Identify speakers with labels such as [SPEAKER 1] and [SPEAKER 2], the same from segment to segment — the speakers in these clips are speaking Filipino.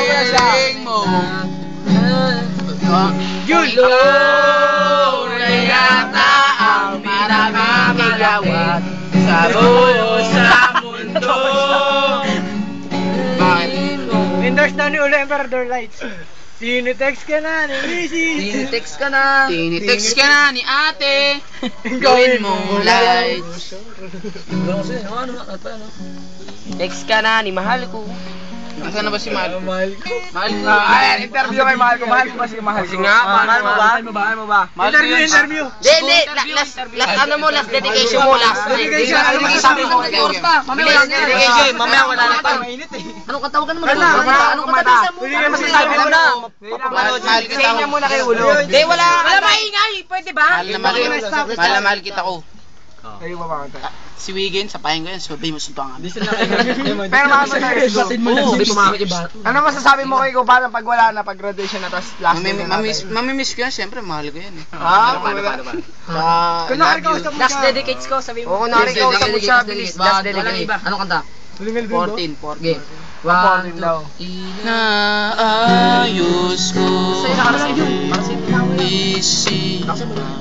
[SPEAKER 1] piling mo.
[SPEAKER 2] Yun!
[SPEAKER 1] Na yata ang pinakakagawat sa buo sa mundo. Bakit?
[SPEAKER 2] Windows na ni Ulo Emperador Lights. Tinitext ka na ni Missy.
[SPEAKER 1] Tinitext ka na ni ate. Gawin mong lights.
[SPEAKER 3] Text ka na ni mahal ko.
[SPEAKER 1] Nasaan na ba si Mahal?
[SPEAKER 2] Mahal ko.
[SPEAKER 1] Mahal ko.
[SPEAKER 2] Ayan, interview kay Mahal ko. Mahal ko ba si Mahal ko?
[SPEAKER 3] Kasi nga,
[SPEAKER 2] Mahal mo ba? Mahal mo ba? Interview.
[SPEAKER 3] Hindi, last ano mo, last dedication mo, last.
[SPEAKER 2] Dedication.
[SPEAKER 3] Sabi mo, oras pa. Mamaya wala na.
[SPEAKER 2] Dedication, mamaya wala na pa.
[SPEAKER 3] Anong katawa ka naman?
[SPEAKER 2] Anong katawa mo? Masasabi mo na.
[SPEAKER 1] Say niya muna kay Ulo.
[SPEAKER 3] Hindi, wala maingay. Pwede ba?
[SPEAKER 1] Mahal na mahal kita ko.
[SPEAKER 2] Ayun ba makanta?
[SPEAKER 1] Si Wiggin, sapahin ko yan. Sabi mo subangan.
[SPEAKER 2] Pero ano masasabi mo kay Kuba pag wala na, pag graduation na, tapos last day na natin?
[SPEAKER 1] Mamimiss ko yan. Siyempre, mahal ko yan.
[SPEAKER 2] Paano? Kunwari kausap mo siya.
[SPEAKER 3] Last dedicates ko, sabi mo.
[SPEAKER 2] Oo, kunwari kausap mo siya, bilis.
[SPEAKER 3] Last dedicate. Anong kanta?
[SPEAKER 1] 14.
[SPEAKER 3] Game.
[SPEAKER 2] 14 daw.
[SPEAKER 1] Inaayos ko isip.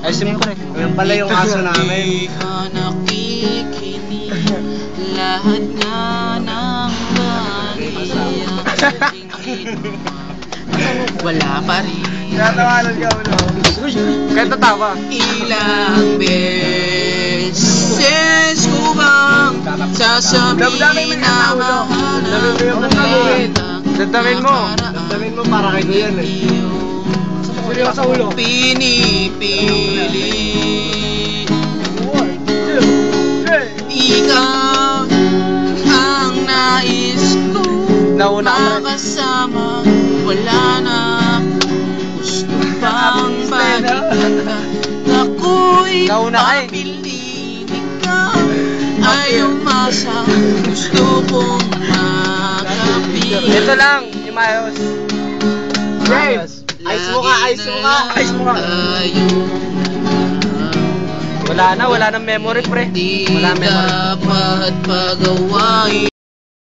[SPEAKER 2] Ayusin mo rin. Yan pala yung aso namin.
[SPEAKER 1] Di ka nakikinig. Lahat nga ng bagay at tingin. Wala pa rin.
[SPEAKER 2] Natawanan ka ulo. Kaya tatawa.
[SPEAKER 1] Ilang beses ko bang sasabihin na mahanap
[SPEAKER 2] Damdamin mo. Damdamin mo para kay Kuya eh. Seryo sa ulo.
[SPEAKER 1] Pinipili ikaw ang nais ko makasama. Wala na gusto pang makita. Ako'y papiling ikaw ay umasa. Gusto kong makapiling.
[SPEAKER 2] Ito lang, yung Mayos. James! Ayos mo ka, ayos mo ka, ayos mo ka.
[SPEAKER 3] Wala na memory pre.
[SPEAKER 1] Di dapat pagawain.